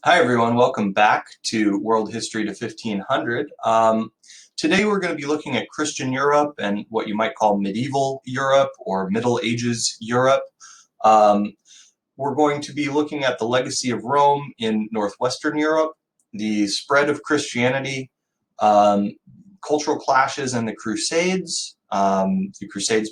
Hi everyone, welcome back to World History to 1500. Today we're going to be looking at Christian Europe and what you might call medieval Europe or Middle Ages Europe. Um, we're going to be looking at the legacy of Rome in northwestern Europe, the spread of Christianity, cultural clashes and the Crusades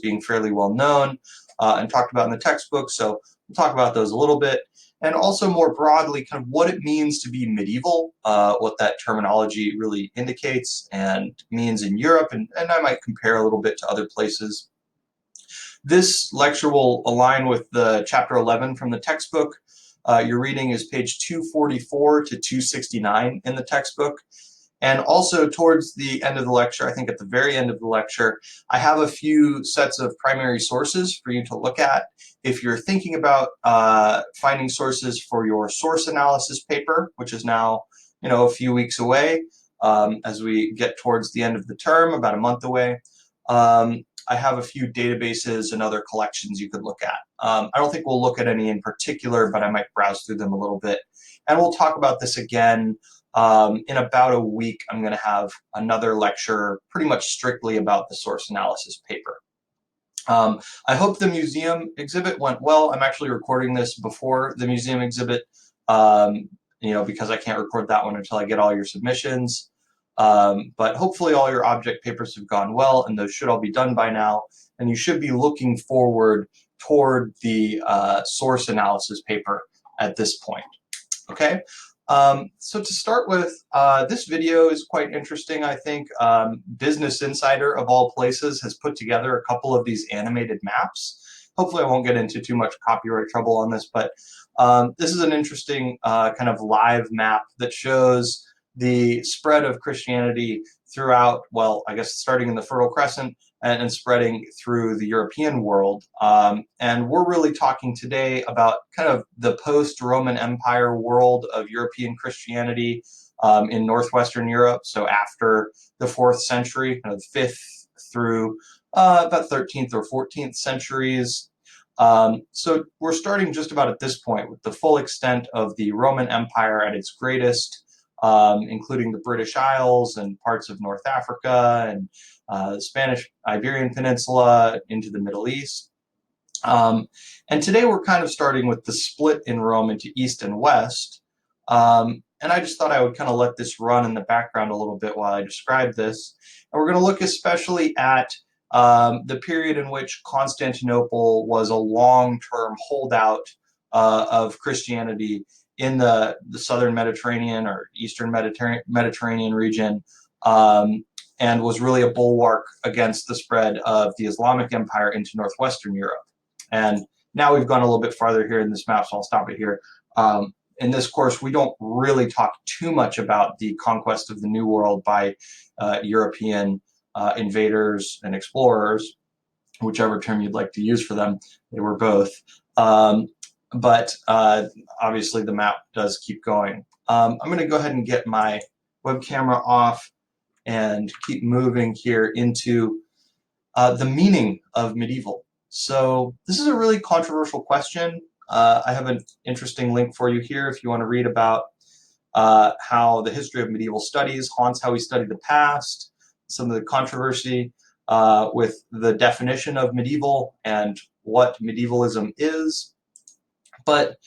being fairly well known and talked about in the textbook, so we'll talk about those a little bit. And also more broadly, kind of what it means to be medieval, what that terminology really indicates and means in Europe, and I might compare a little bit to other places. This lecture will align with the chapter 11 from the textbook. Your reading is page 244 to 269 in the textbook. And also towards the end of the lecture, I think at the very end of the lecture, I have a few sets of primary sources for you to look at. If you're thinking about finding sources for your source analysis paper, which is now a few weeks away as we get towards the end of the term, about a month away, I have a few databases and other collections you could look at. I don't think we'll look at any in particular, but I might browse through them a little bit. And we'll talk about this again in about a week. I'm going to have another lecture pretty much strictly about the source analysis paper. I hope the museum exhibit went well. I'm actually recording this before the museum exhibit, because I can't record that one until I get all your submissions. But hopefully all your object papers have gone well, and those should all be done by now. And you should be looking forward toward the source analysis paper at this point. Okay. So to start with, this video is quite interesting, I think. Business Insider, of all places, has put together a couple of these animated maps. Hopefully I won't get into too much copyright trouble on this, but this is an interesting kind of live map that shows the spread of Christianity throughout, well, I guess starting in the Fertile Crescent and spreading through the European world. And we're really talking today about kind of the post-Roman Empire world of European Christianity in northwestern Europe. So after the 4th century, kind of 5th through about 13th or 14th centuries. So we're starting just about at this point with the full extent of the Roman Empire at its greatest, including the British Isles and parts of North Africa and the Spanish Iberian Peninsula into the Middle East. And today we're kind of starting with the split in Rome into East and West. And I just thought I would kind of let this run in the background a little bit while I describe this. And we're going to look especially at the period in which Constantinople was a long-term holdout of Christianity in the southern Mediterranean or eastern Mediterranean region, and was really a bulwark against the spread of the Islamic Empire into northwestern Europe. And now we've gone a little bit farther here in this map, so I'll stop it here. In this course, we don't really talk too much about the conquest of the New World by European invaders and explorers, whichever term you'd like to use for them. They were both. But obviously the map does keep going. I'm going to go ahead and get my web camera off and keep moving here into the meaning of medieval. So this is a really controversial question. I have an interesting link for you here if you want to read about how the history of medieval studies haunts how we study the past, some of the controversy with the definition of medieval and what medievalism is. But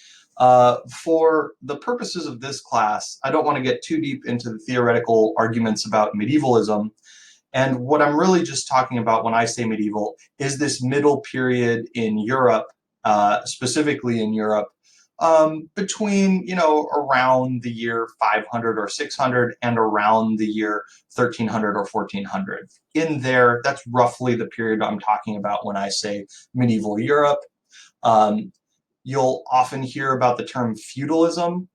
for the purposes of this class, I don't want to get too deep into the theoretical arguments about medievalism. And what I'm really just talking about when I say medieval is this middle period in Europe, specifically in Europe, between, around the year 500 or 600 and around the year 1300 or 1400. In there, that's roughly the period I'm talking about when I say medieval Europe. You'll often hear about the term feudalism,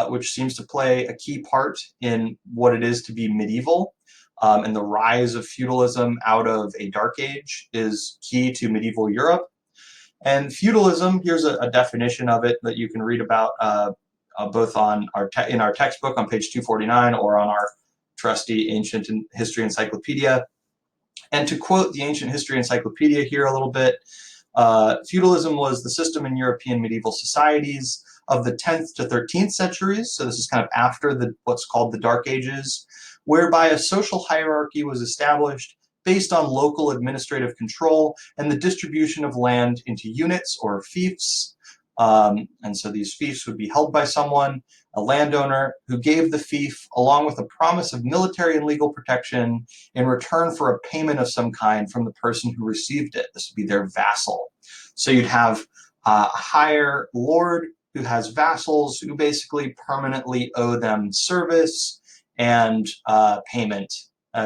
which seems to play a key part in what it is to be medieval. And the rise of feudalism out of a dark age is key to medieval Europe. And feudalism, here's a definition of it that you can read about both on in our textbook on page 249 or on our trusty Ancient History Encyclopedia. And to quote the Ancient History Encyclopedia here a little bit, feudalism was the system in European medieval societies of the 10th to 13th centuries. So this is kind of after what's called the Dark Ages, whereby a social hierarchy was established based on local administrative control and the distribution of land into units or fiefs. And so these fiefs would be held by someone, a landowner, who gave the fief along with a promise of military and legal protection in return for a payment of some kind from the person who received it. This would be their vassal. So you'd have a higher lord who has vassals who basically permanently owe them service and payment.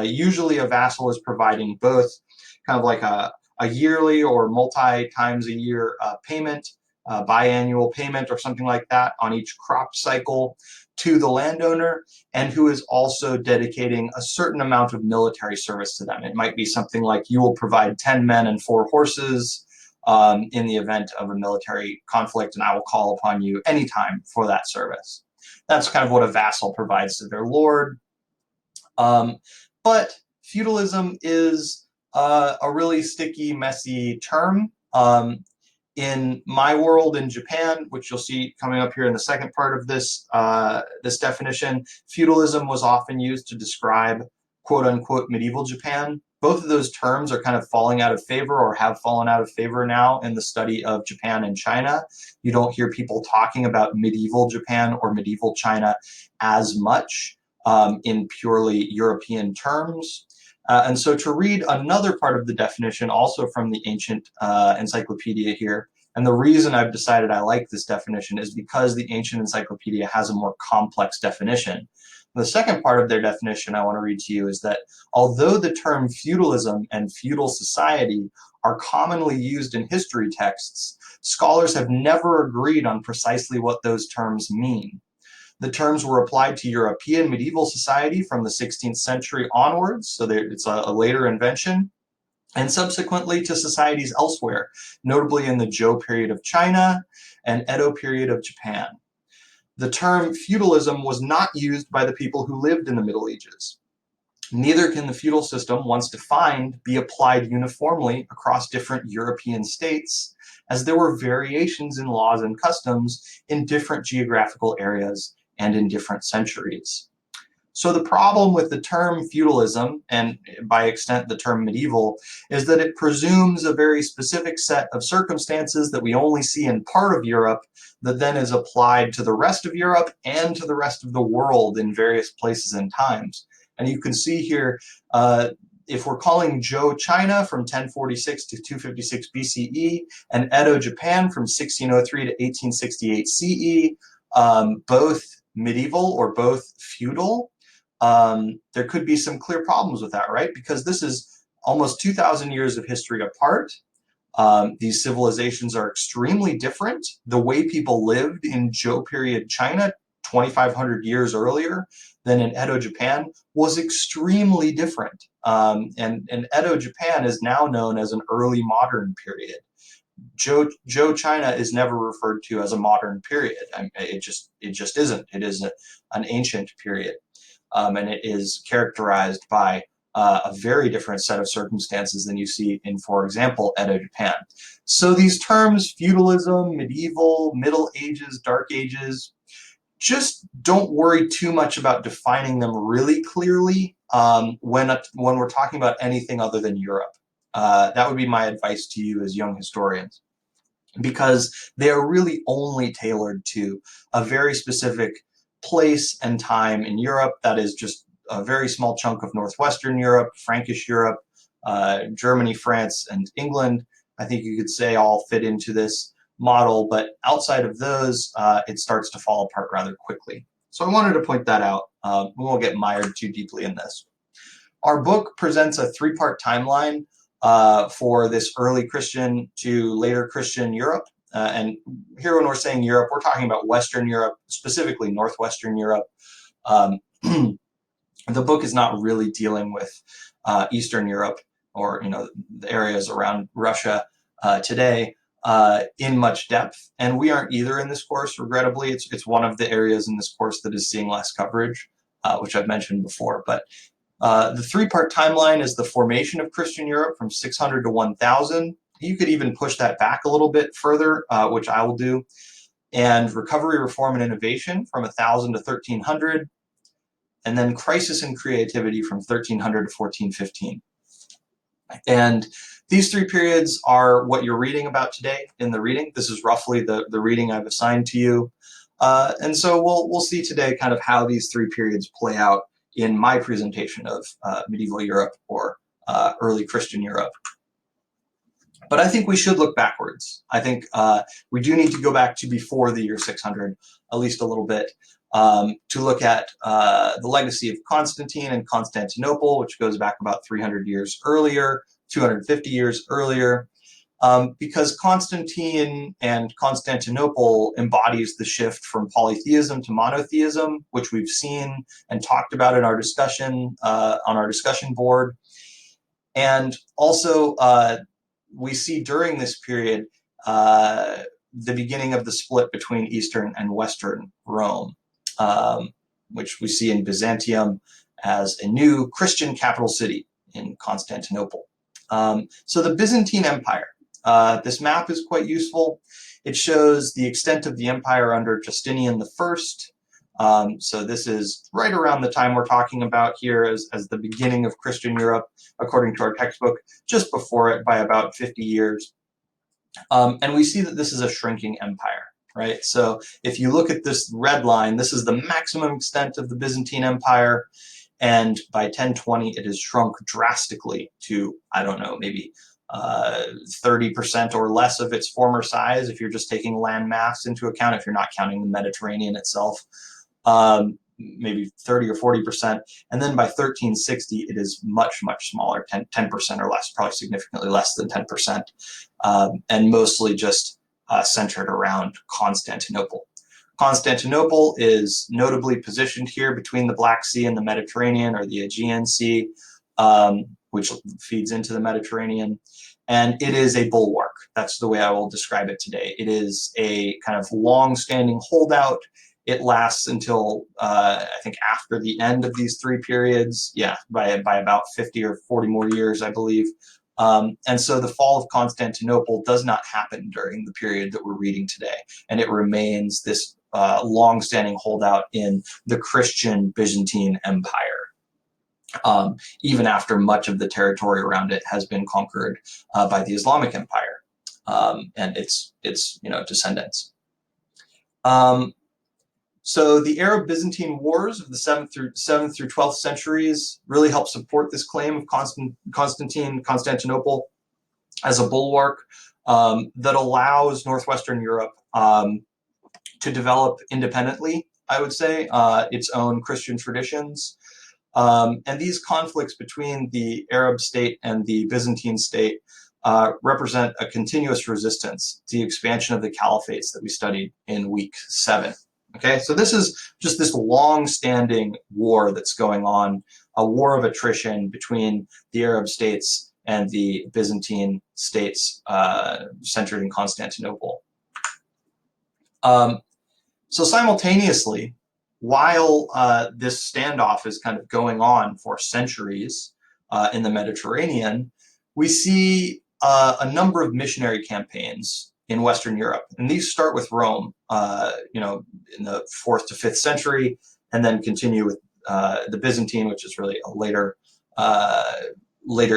Usually a vassal is providing both kind of like a yearly or multi times a year payment, biannual payment or something like that on each crop cycle to the landowner, and who is also dedicating a certain amount of military service to them. It might be something like you will provide 10 men and 4 horses in the event of a military conflict, and I will call upon you anytime for that service. That's kind of what a vassal provides to their lord. But feudalism is a really sticky, messy term. In my world in Japan, which you'll see coming up here in the second part of this, this definition, feudalism was often used to describe quote-unquote medieval Japan. Both of those terms are kind of falling out of favor or have fallen out of favor now in the study of Japan and China. You don't hear people talking about medieval Japan or medieval China as much in purely European terms. And so to read another part of the definition, also from the ancient encyclopedia here, and the reason I've decided I like this definition is because the ancient encyclopedia has a more complex definition. The second part of their definition I want to read to you is that although the term feudalism and feudal society are commonly used in history texts, scholars have never agreed on precisely what those terms mean. The terms were applied to European medieval society from the 16th century onwards, so it's a later invention, and subsequently to societies elsewhere, notably in the Zhou period of China and Edo period of Japan. The term feudalism was not used by the people who lived in the Middle Ages. Neither can the feudal system, once defined, be applied uniformly across different European states, as there were variations in laws and customs in different geographical areas and in different centuries. So the problem with the term feudalism, and by extent the term medieval, is that it presumes a very specific set of circumstances that we only see in part of Europe that then is applied to the rest of Europe and to the rest of the world in various places and times. And you can see here, if we're calling Zhou China from 1046 to 256 BCE and Edo Japan from 1603 to 1868 CE, both medieval or both feudal, there could be some clear problems with that, right? Because this is almost 2,000 years of history apart. These civilizations are extremely different. The way people lived in Zhou period China 2,500 years earlier than in Edo Japan was extremely different. And Edo Japan is now known as an early modern period. Zhou China is never referred to as a modern period. I mean, it just isn't. It is an ancient period. And it is characterized by a very different set of circumstances than you see in, for example, Edo Japan. So these terms, feudalism, medieval, Middle Ages, Dark Ages, just don't worry too much about defining them really clearly when we're talking about anything other than Europe. That would be my advice to you as young historians, because they are really only tailored to a very specific place and time in Europe. That is just a very small chunk of Northwestern Europe, Frankish Europe, Germany, France, and England. I think you could say all fit into this model, but outside of those, it starts to fall apart rather quickly. So I wanted to point that out. We won't get mired too deeply in this. Our book presents a 3-part timeline for this early Christian to later Christian Europe. And here when we're saying Europe, we're talking about Western Europe, specifically Northwestern Europe. The book is not really dealing with Eastern Europe or the areas around Russia today in much depth. And we aren't either in this course, regrettably. It's one of the areas in this course that is seeing less coverage, which I've mentioned before. But the 3-part timeline is the formation of Christian Europe from 600 to 1000. You could even push that back a little bit further, which I will do. and recovery, reform, and innovation from 1000 to 1300, and then crisis and creativity from 1300 to 1415. And these three periods are what you're reading about today in the reading. This is roughly the reading I've assigned to you. And so we'll see today kind of how these three periods play out in my presentation of medieval Europe or early Christian Europe. But I think we should look backwards. I think we do need to go back to before the year 600, at least a little bit, to look at the legacy of Constantine and Constantinople, which goes back about 300 years earlier, 250 years earlier, because Constantine and Constantinople embodies the shift from polytheism to monotheism, which we've seen and talked about in our discussion on our discussion board. And also, we see during this period the beginning of the split between Eastern and Western Rome, which we see in Byzantium as a new Christian capital city in Constantinople. So the Byzantine Empire, this map is quite useful. It shows the extent of the empire under Justinian I. So this is right around the time we're talking about here as the beginning of Christian Europe, according to our textbook, just before it by about 50 years. And we see that this is a shrinking empire, right? So if you look at this red line, this is the maximum extent of the Byzantine Empire. And by 1020, it has shrunk drastically to, I don't know, maybe 30% or less of its former size, if you're just taking land mass into account, if you're not counting the Mediterranean itself. Maybe 30 or 40%. And then by 1360, it is much, much smaller, 10% or less, probably significantly less than 10%, and mostly just centered around Constantinople. Constantinople is notably positioned here between the Black Sea and the Mediterranean, or the Aegean Sea, which feeds into the Mediterranean. And it is a bulwark. That's the way I will describe it today. It is a kind of long-standing holdout. It lasts until, I think, after the end of these three periods, by about 50 or 40 more years, I believe. And so the fall of Constantinople does not happen during the period that we're reading today, and it remains this long-standing holdout in the Christian Byzantine Empire, even after much of the territory around it has been conquered by the Islamic Empire and its descendants. So the Arab-Byzantine Wars of the 7th through 12th centuries really helped support this claim of Constantinople as a bulwark that allows Northwestern Europe to develop independently, I would say, its own Christian traditions. And these conflicts between the Arab state and the Byzantine state represent a continuous resistance to the expansion of the caliphates that we studied in week 7. Okay, so this is just this long-standing war that's going on, a war of attrition between the Arab states and the Byzantine states centered in Constantinople. So simultaneously, while this standoff is kind of going on for centuries in the Mediterranean, we see a number of missionary campaigns in Western Europe, and these start with Rome, in the 4th to 5th century, and then continue with the Byzantine, which is really a later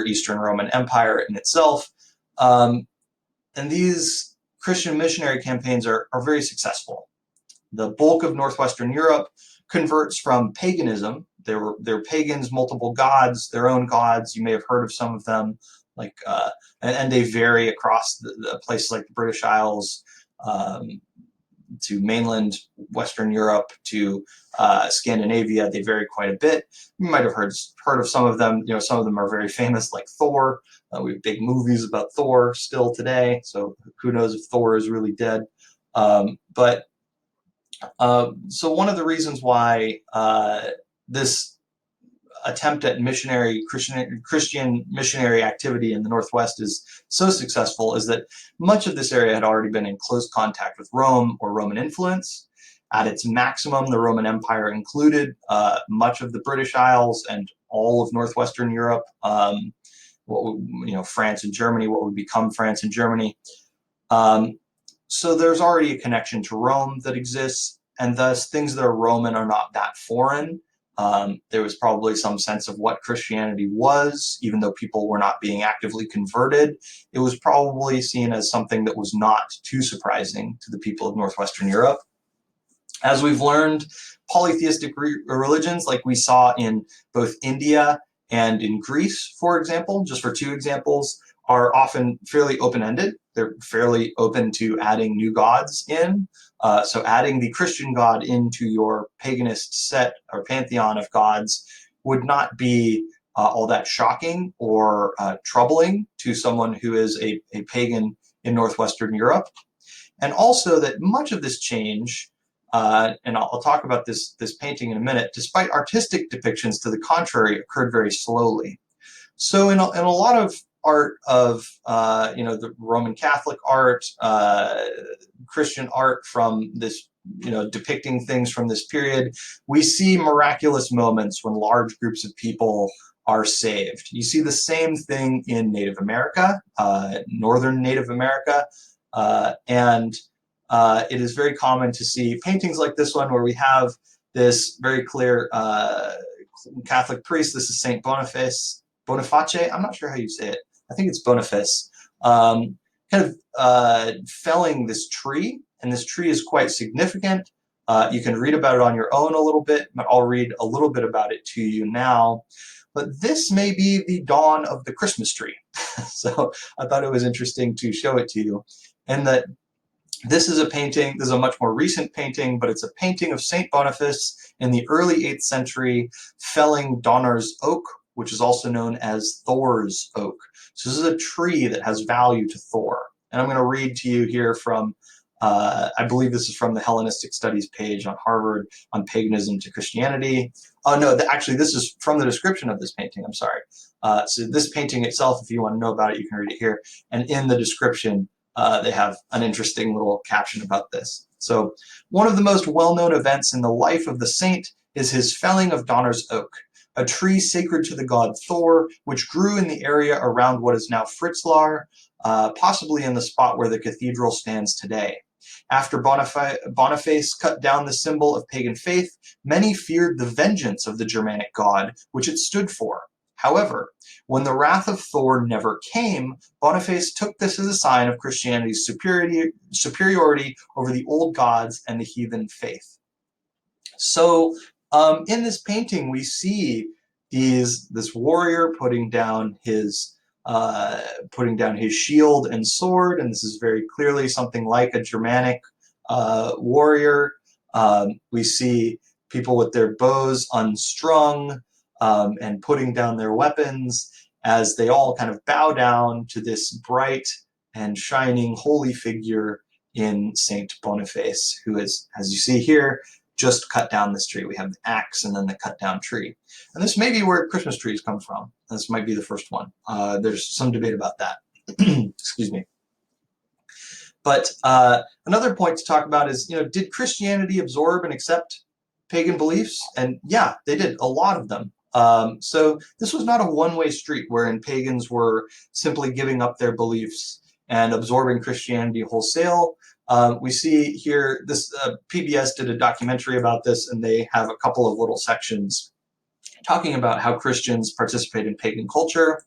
Eastern Roman Empire in itself. And these Christian missionary campaigns are very successful. The bulk of Northwestern Europe converts from paganism. They're pagans, multiple gods, their own gods. You may have heard of some of them, and they vary across the places like the British Isles, to mainland Western Europe, to Scandinavia. They vary quite a bit. You might have heard of some of them. Some of them are very famous, like Thor. We have big movies about Thor still today, so who knows if Thor is really dead. So one of the reasons why this attempt at Christian missionary activity in the Northwest is so successful is that much of this area had already been in close contact with Rome or Roman influence. At its maximum, the Roman Empire included much of the British Isles and all of Northwestern Europe, France and Germany, what would become France and Germany. So there's already a connection to Rome that exists, and thus things that are Roman are not that foreign. There was probably some sense of what Christianity was, even though people were not being actively converted. It was probably seen as something that was not too surprising to the people of Northwestern Europe. As we've learned, polytheistic religions, like we saw in both India and in Greece, for example, just for two examples, are often fairly open-ended. They're fairly open to adding new gods in. So adding the Christian god into your paganist set or pantheon of gods would not be all that shocking or troubling to someone who is a pagan in Northwestern Europe. And also that much of this change, and I'll talk about this painting in a minute, despite artistic depictions to the contrary, occurred very slowly. So in a lot of art of the Roman Catholic art, Christian art from this, depicting things from this period, we see miraculous moments when large groups of people are saved. You see the same thing in Native America, northern Native America, and it is very common to see paintings like this one where we have this very clear Catholic priest. This is Saint Boniface. I'm not sure how you say it. I think it's Boniface. Kind of felling this tree, and this tree is quite significant. You can read about it on your own a little bit, but I'll read a little bit about it to you now. But this may be the dawn of the Christmas tree. So I thought it was interesting to show it to you. And that this is a painting, this is a much more recent painting, but it's a painting of Saint Boniface in the early 8th century felling Donner's oak, which is also known as Thor's oak. So this is a tree that has value to Thor. And I'm going to read to you here from, I believe this is from the Hellenistic Studies page on Harvard on paganism to Christianity. Oh no, actually this is from the description of this painting, I'm sorry. So this painting itself, if you want to know about it, you can read it here. And in the description, they have an interesting little caption about this. So one of the most well-known events in the life of the saint is his felling of Donner's oak, a tree sacred to the god Thor, which grew in the area around what is now Fritzlar, possibly in the spot where the cathedral stands today. After Boniface cut down the symbol of pagan faith, many feared the vengeance of the Germanic god, which it stood for. However, when the wrath of Thor never came, Boniface took this as a sign of Christianity's superiority over the old gods and the heathen faith. So in this painting, we see this warrior putting down his shield and sword, and this is very clearly something like a Germanic warrior. We see people with their bows unstrung and putting down their weapons as they all kind of bow down to this bright and shining holy figure in Saint Boniface, who is, as you see here, just cut down this tree. We have the axe and then the cut down tree. And this may be where Christmas trees come from. This might be the first one. There's some debate about that. Excuse me. But another point to talk about is, did Christianity absorb and accept pagan beliefs? And yeah, they did, a lot of them. So this was not a one-way street wherein pagans were simply giving up their beliefs and absorbing Christianity wholesale. We see here, this PBS did a documentary about this, and they have a couple of little sections talking about how Christians participate in pagan culture.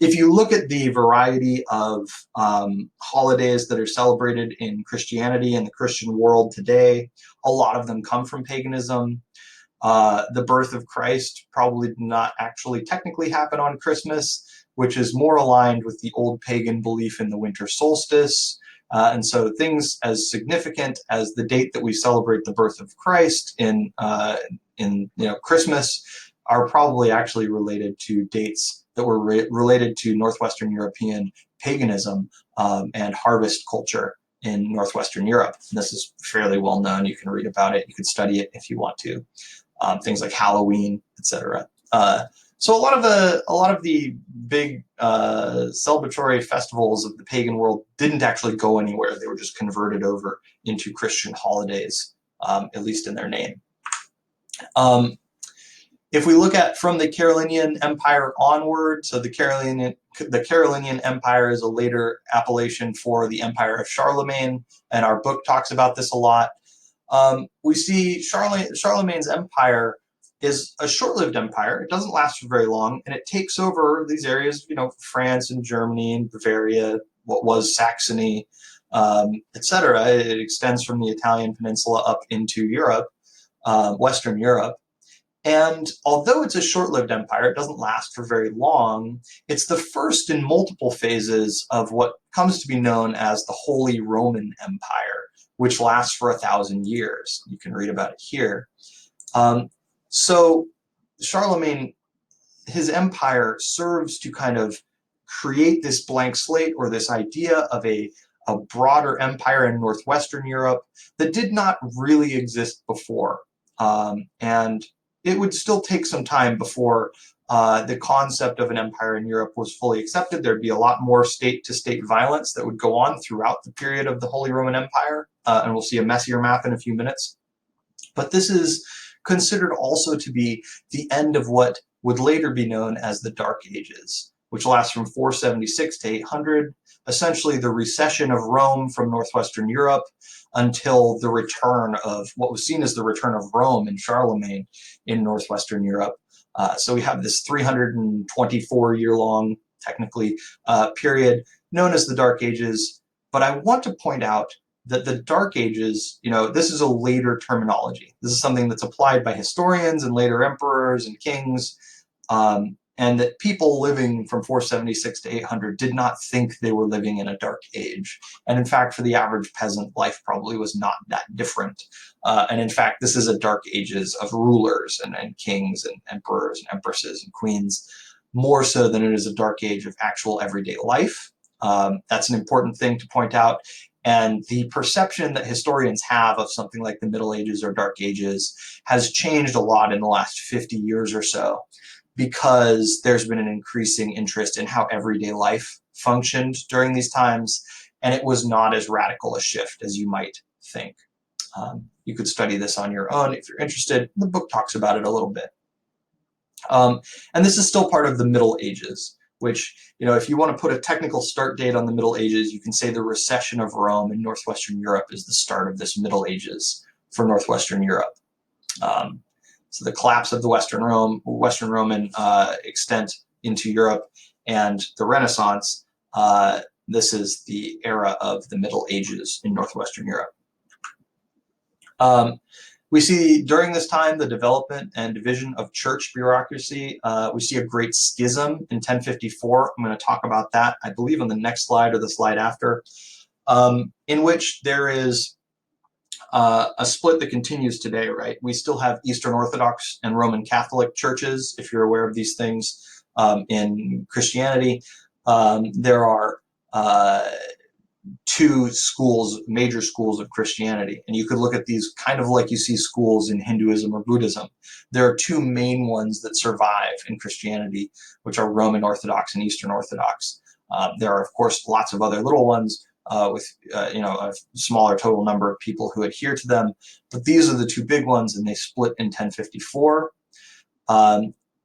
If you look at the variety of holidays that are celebrated in Christianity and the Christian world today, a lot of them come from paganism. The birth of Christ probably did not actually technically happen on Christmas, which is more aligned with the old pagan belief in the winter solstice. And so things as significant as the date that we celebrate the birth of Christ in Christmas are probably actually related to dates that were related to Northwestern European paganism and harvest culture in Northwestern Europe. And this is fairly well known. You can read about it. You could study it if you want to. Things like Halloween, etc. So a lot of the big celebratory festivals of the pagan world didn't actually go anywhere. They were just converted over into Christian holidays, at least in their name. If we look at from the Carolingian Empire onward, so the Carolingian Empire is a later appellation for the Empire of Charlemagne, and our book talks about this a lot. We see Charlemagne's empire is a short-lived empire. It doesn't last for very long, and it takes over these areas, France and Germany and Bavaria, what was Saxony, etc. It extends from the Italian peninsula up into Europe, Western Europe. And although it's a short-lived empire, it doesn't last for very long. It's the first in multiple phases of what comes to be known as the Holy Roman Empire, which lasts for 1,000 years. You can read about it here. So Charlemagne, his empire serves to kind of create this blank slate, or this idea of a broader empire in northwestern Europe that did not really exist before. And it would still take some time before the concept of an empire in Europe was fully accepted. There'd be a lot more state-to-state violence that would go on throughout the period of the Holy Roman Empire, and we'll see a messier map in a few minutes. But this is considered also to be the end of what would later be known as the Dark Ages, which lasts from 476 to 800, essentially the recession of Rome from northwestern Europe until the return of what was seen as the return of Rome and Charlemagne in northwestern Europe. So we have this 324-year-long, technically, period known as the Dark Ages. But I want to point out that the Dark Ages, this is a later terminology. This is something that's applied by historians and later emperors and kings, and that people living from 476 to 800 did not think they were living in a dark age. And in fact, for the average peasant, life probably was not that different. And in fact, this is a dark ages of rulers and kings and emperors and empresses and queens, more so than it is a dark age of actual everyday life. That's an important thing to point out. And the perception that historians have of something like the Middle Ages or Dark Ages has changed a lot in the last 50 years or so, because there's been an increasing interest in how everyday life functioned during these times, and it was not as radical a shift as you might think. You could study this on your own if you're interested. The book talks about it a little bit. And this is still part of the Middle Ages, which, if you want to put a technical start date on the Middle Ages, you can say the recession of Rome in northwestern Europe is the start of this Middle Ages for northwestern Europe. So the collapse of the Western Roman extent into Europe and the Renaissance, this is the era of the Middle Ages in northwestern Europe. We see during this time the development and division of church bureaucracy. We see a great schism in 1054. I'm going to talk about that, I believe, on the next slide or the slide after, in which there is a split that continues today, right? We still have Eastern Orthodox and Roman Catholic churches, if you're aware of these things, in Christianity. There are two schools, major schools of Christianity, and you could look at these kind of like you see schools in Hinduism or Buddhism. There are two main ones that survive in Christianity, which are Roman Orthodox and Eastern Orthodox. There are, of course, lots of other little ones with a smaller total number of people who adhere to them, but these are the two big ones, and they split in 1054.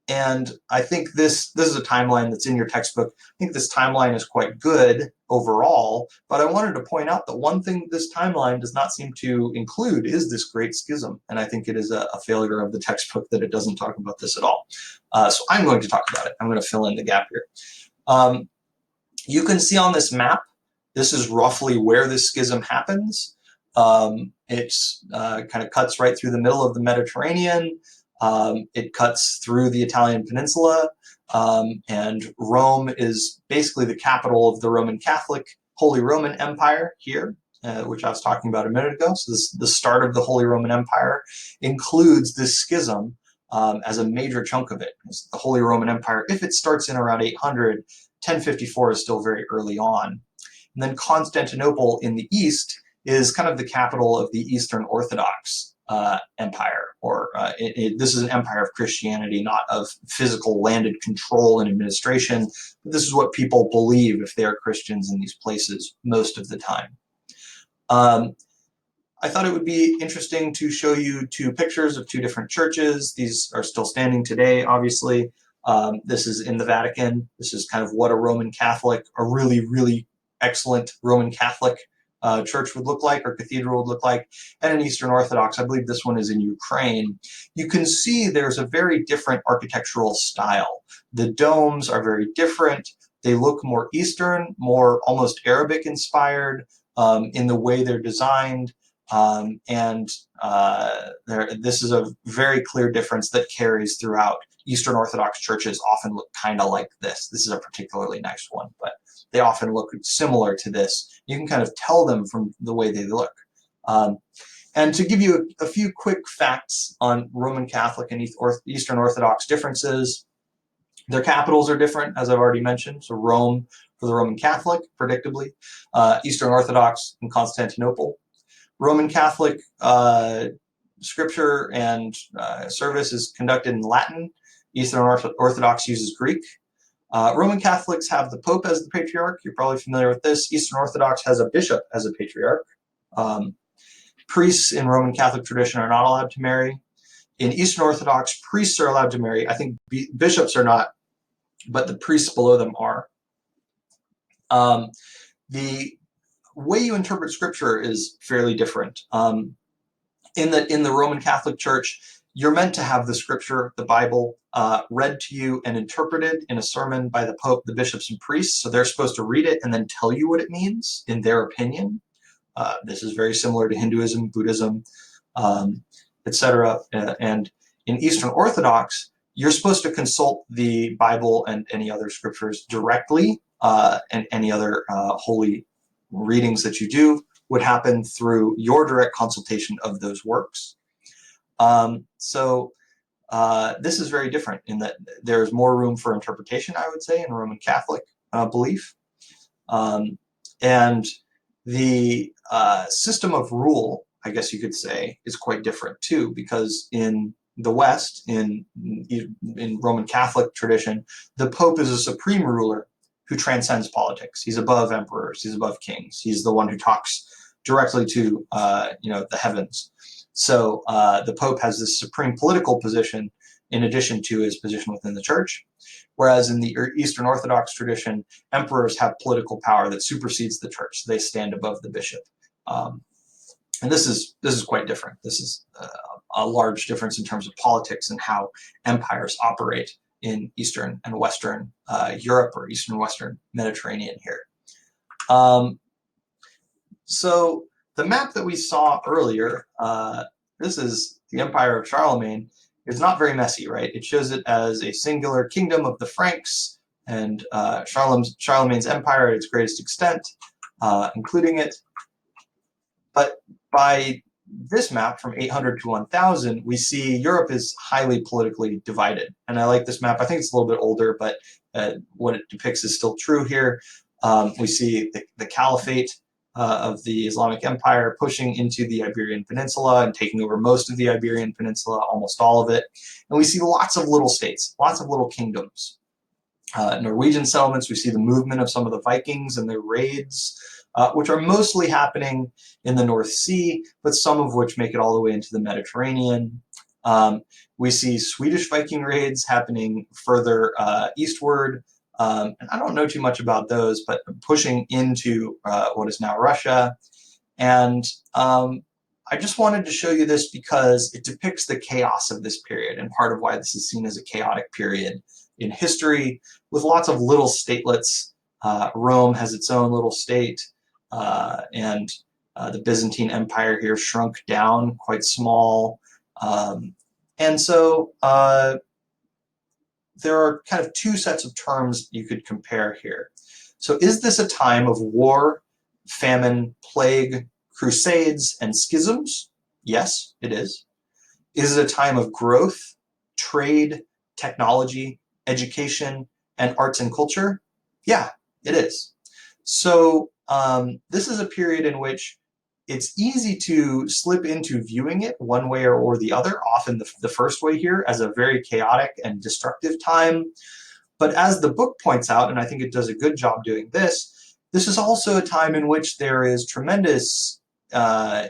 And I think this is a timeline that's in your textbook. I think this timeline is quite good overall, but I wanted to point out that one thing this timeline does not seem to include is this great schism, and I think it is a failure of the textbook that it doesn't talk about this at all. So I'm going to talk about it. I'm going to fill in the gap here. You can see on this map, this is roughly where this schism happens. It's kind of cuts right through the middle of the Mediterranean. It cuts through the Italian peninsula, and Rome is basically the capital of the Roman Catholic Holy Roman Empire here, which I was talking about a minute ago. So the start of the Holy Roman Empire includes this schism as a major chunk of it. The Holy Roman Empire, if it starts in around 800, 1054 is still very early on. And then Constantinople in the east is kind of the capital of the Eastern Orthodox empire, or this is an empire of Christianity, not of physical landed control and administration, but this is what people believe if they are Christians in these places most of the time. I thought it would be interesting to show you two pictures of two different churches. These are still standing today, obviously. This is in the Vatican. This is kind of what a Roman Catholic, a really, really excellent Roman Catholic church would look like, or cathedral would look like. And an Eastern Orthodox, I believe this one is in Ukraine. You can see there's a very different architectural style. The domes are very different. They look more Eastern, more almost Arabic inspired in the way they're designed. This is a very clear difference that carries throughout. Eastern Orthodox churches often look kind of like this. This is a particularly nice one, but they often look similar to this. You can kind of tell them from the way they look. And to give you a few quick facts on Roman Catholic and Eastern Orthodox differences, their capitals are different, as I've already mentioned. So Rome for the Roman Catholic, predictably. Eastern Orthodox in Constantinople. Roman Catholic scripture and service is conducted in Latin. Eastern Orthodox uses Greek. Roman Catholics have the Pope as the patriarch. You're probably familiar with this. Eastern Orthodox has a bishop as a patriarch. Priests in Roman Catholic tradition are not allowed to marry. In Eastern Orthodox, priests are allowed to marry. I think bishops are not, but the priests below them are. The way you interpret scripture is fairly different. In the Roman Catholic Church, you're meant to have the scripture, the Bible, read to you and interpreted in a sermon by the Pope, the bishops, and priests. So they're supposed to read it and then tell you what it means in their opinion. This is very similar to Hinduism, Buddhism, etc. And in Eastern Orthodox, you're supposed to consult the Bible and any other scriptures directly, and any other holy readings that you do would happen through your direct consultation of those works. This is very different in that there's more room for interpretation, I would say, in Roman Catholic belief. And the system of rule, I guess you could say, is quite different too, because in the West, in Roman Catholic tradition, the Pope is a supreme ruler who transcends politics. He's above emperors, he's above kings. He's the one who talks directly to the heavens. So the Pope has this supreme political position in addition to his position within the church. Whereas in the Eastern Orthodox tradition, emperors have political power that supersedes the church. So they stand above the bishop. And this is quite different. This is a large difference in terms of politics and how empires operate in Eastern and Western Europe, or Eastern Western Mediterranean here. So the map that we saw earlier, this is the Empire of Charlemagne, is not very messy, right? It shows it as a singular kingdom of the Franks, and Charlemagne's empire at its greatest extent, including it. But by this map from 800 to 1000, we see Europe is highly politically divided. And I like this map. I think it's a little bit older, but what it depicts is still true here. We see the caliphate of the Islamic Empire pushing into the Iberian Peninsula and taking over most of the Iberian Peninsula, almost all of it. And we see lots of little states, lots of little kingdoms. Norwegian settlements, we see the movement of some of the Vikings and their raids, which are mostly happening in the North Sea, but some of which make it all the way into the Mediterranean. We see Swedish Viking raids happening further eastward. And I don't know too much about those, but pushing into what is now Russia. And I just wanted to show you this because it depicts the chaos of this period, and part of why this is seen as a chaotic period in history, with lots of little statelets. Rome has its own little state, and the Byzantine Empire here shrunk down, quite small. And so there are kind of two sets of terms you could compare here. So is this a time of war, famine, plague, crusades, and schisms? Yes, it is. Is it a time of growth, trade, technology, education, and arts and culture? Yeah, it is. So this is a period in which it's easy to slip into viewing it one way or the other, often the first way here, as a very chaotic and destructive time. But as the book points out, and I think it does a good job doing this, this is also a time in which there is tremendous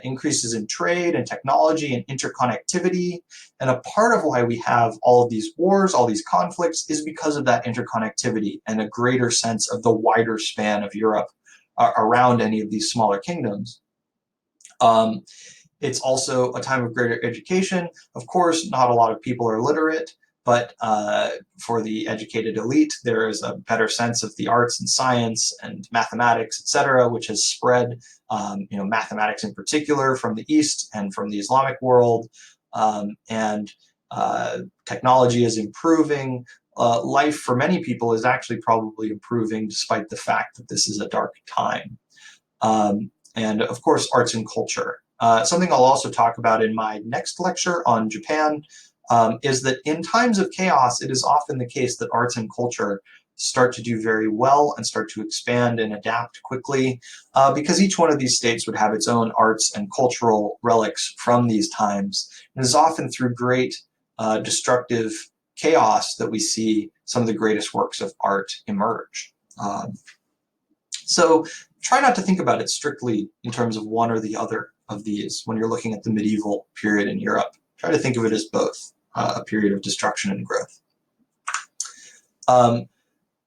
increases in trade and technology and interconnectivity. And a part of why we have all of these wars, all these conflicts, is because of that interconnectivity and a greater sense of the wider span of Europe around any of these smaller kingdoms. It's also a time of greater education. Of course, not a lot of people are literate, but for the educated elite, there is a better sense of the arts and science and mathematics, etc., which has spread, mathematics in particular from the East and from the Islamic world. And technology is improving. Life for many people is actually probably improving despite the fact that this is a dark time. And of course, arts and culture. Something I'll also talk about in my next lecture on Japan is that in times of chaos, it is often the case that arts and culture start to do very well and start to expand and adapt quickly, because each one of these states would have its own arts and cultural relics from these times. It is often through great destructive chaos that we see some of the greatest works of art emerge. So try not to think about it strictly in terms of one or the other of these when you're looking at the medieval period in Europe. Try to think of it as both a period of destruction and growth.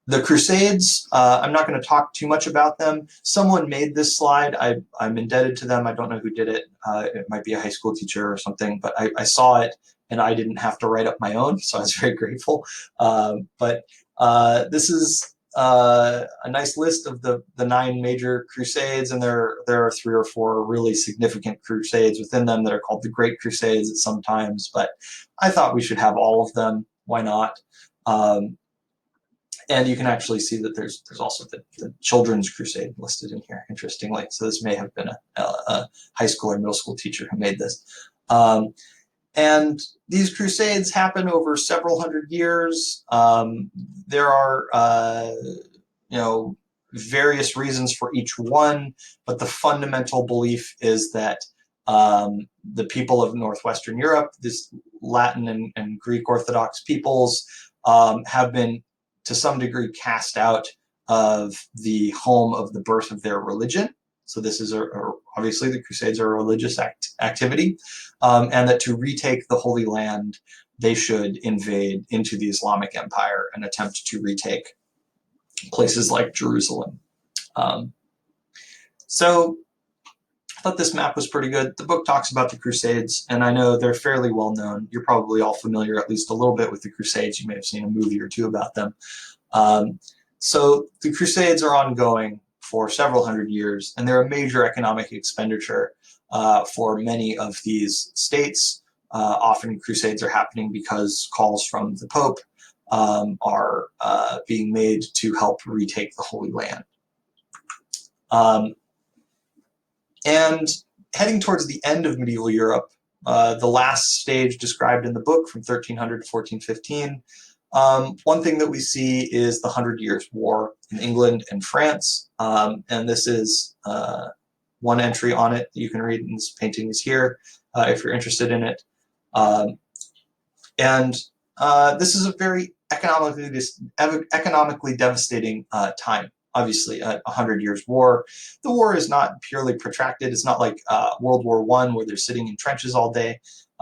The Crusades, I'm not going to talk too much about them. Someone made this slide. I'm indebted to them. I don't know who did it. It might be a high school teacher or something, but I saw it and I didn't have to write up my own, so I was very grateful. But this is a nice list of the 9 major crusades, and there are 3 or 4 really significant crusades within them that are called the Great Crusades at some times, but I thought we should have all of them. Why not? And you can actually see that there's also the Children's Crusade listed in here, interestingly. So this may have been a high school or middle school teacher who made this. And these crusades happen over several hundred years. There are, various reasons for each one, but the fundamental belief is that the people of Northwestern Europe, this Latin and Greek Orthodox peoples, have been to some degree cast out of the home of the birth of their religion. So this is obviously the Crusades are a religious activity, and that to retake the Holy Land, they should invade into the Islamic Empire and attempt to retake places like Jerusalem. So I thought this map was pretty good. The book talks about the Crusades, and I know they're fairly well known. You're probably all familiar at least a little bit with the Crusades. You may have seen a movie or two about them. So the Crusades are ongoing for several hundred years, and they're a major economic expenditure for many of these states. Often crusades are happening because calls from the Pope are being made to help retake the Holy Land. And heading towards the end of medieval Europe, the last stage described in the book from 1300 to 1415, one thing that we see is the 100 Years' War in England and France, and this is one entry on it that you can read, and this painting is here if you're interested in it. And this is a very economically devastating time. Obviously, a 100 Years' War. The war is not purely protracted. It's not like World War I, where they're sitting in trenches all day,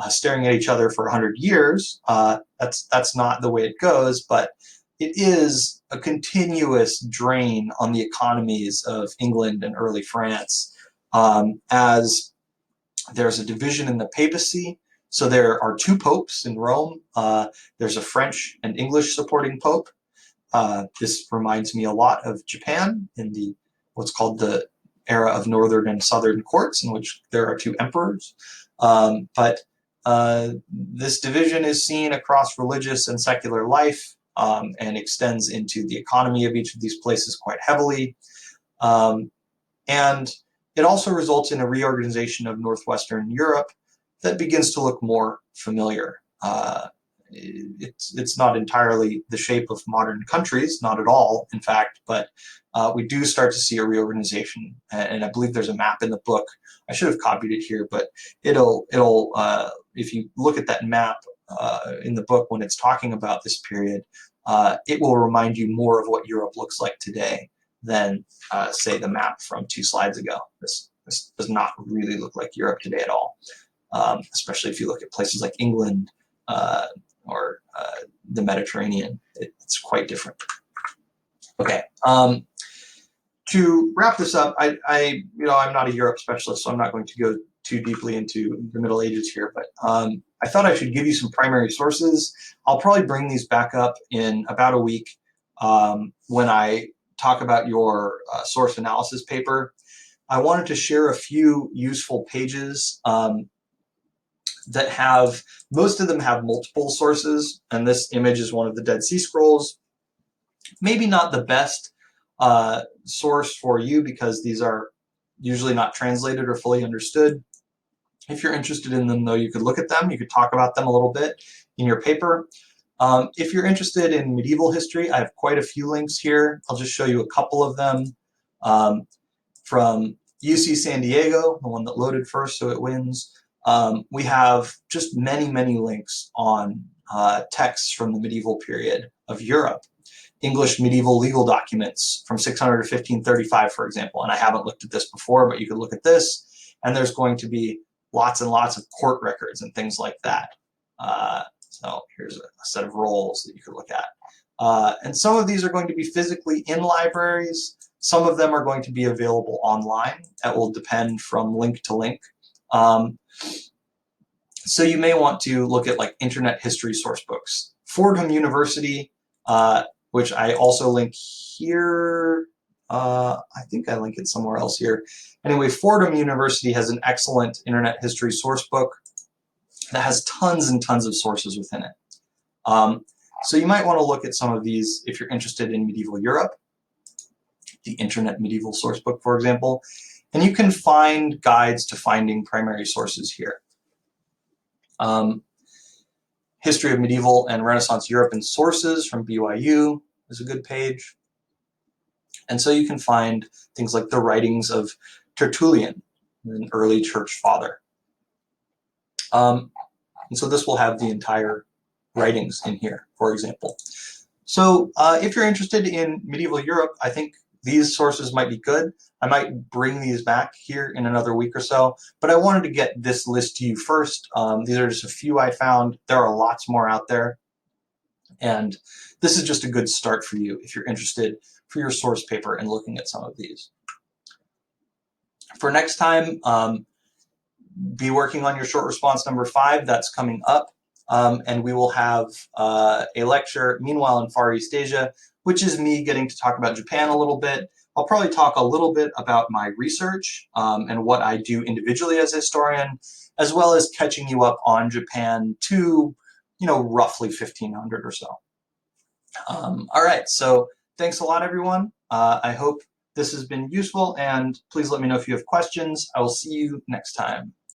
staring at each other for 100 years. That's not the way it goes, but it is a continuous drain on the economies of England and early France, as there's a division in the papacy. So there are 2 popes in Rome. There's a French and English supporting pope. This reminds me a lot of Japan in what's called the era of northern and southern courts, in which there are 2 emperors. But this division is seen across religious and secular life, and extends into the economy of each of these places quite heavily. And it also results in a reorganization of Northwestern Europe that begins to look more familiar. It's not entirely the shape of modern countries, not at all, in fact, but we do start to see a reorganization, and I believe there's a map in the book. I should have copied it here, but it'll if you look at that map in the book when it's talking about this period, it will remind you more of what Europe looks like today than, say, the map from 2 slides ago, this This does not really look like Europe today at all, especially if you look at places like England or the Mediterranean. It's quite different. Okay. To wrap this up, I'm not a Europe specialist, so I'm not going to go too deeply into the Middle Ages here, but I thought I should give you some primary sources. I'll probably bring these back up in about a week when I talk about your source analysis paper. I wanted to share a few useful pages that have, most of them have multiple sources, and this image is one of the Dead Sea Scrolls. Maybe not the best source for you because these are usually not translated or fully understood. If you're interested in them, though, you could look at them. You could talk about them a little bit in your paper. If you're interested in medieval history, I have quite a few links here. I'll just show you a couple of them. From UC San Diego, the one that loaded first, so it wins. We have just many, many links on texts from the medieval period of Europe. English medieval legal documents from 600 to 1535, for example. And I haven't looked at this before, but you could look at this, and there's going to be lots and lots of court records and things like that. So here's a set of rolls that you could look at. And some of these are going to be physically in libraries. Some of them are going to be available online. That will depend from link to link. So you may want to look at like internet history source books. Fordham University, which I also link here. I think I link it somewhere else here. Anyway, Fordham University has an excellent internet history source book that has tons and tons of sources within it. So you might want to look at some of these if you're interested in medieval Europe, the Internet Medieval Source Book, for example, and you can find guides to finding primary sources here. History of Medieval and Renaissance Europe and Sources from BYU is a good page. And so you can find things like the writings of Tertullian, an early church father. And so this will have the entire writings in here, for example. So if you're interested in medieval Europe, I think these sources might be good. I might bring these back here in another week or so, but I wanted to get this list to you first. These are just a few I found. There are lots more out there. And this is just a good start for you if you're interested for your source paper and looking at some of these. For next time, be working on your short response number 5. That's coming up. And we will have a lecture, Meanwhile in Far East Asia, which is me getting to talk about Japan a little bit. I'll probably talk a little bit about my research and what I do individually as a historian, as well as catching you up on Japan to, roughly 1500 or so. All right, so thanks a lot, everyone. I hope this has been useful, and please let me know if you have questions. I will see you next time.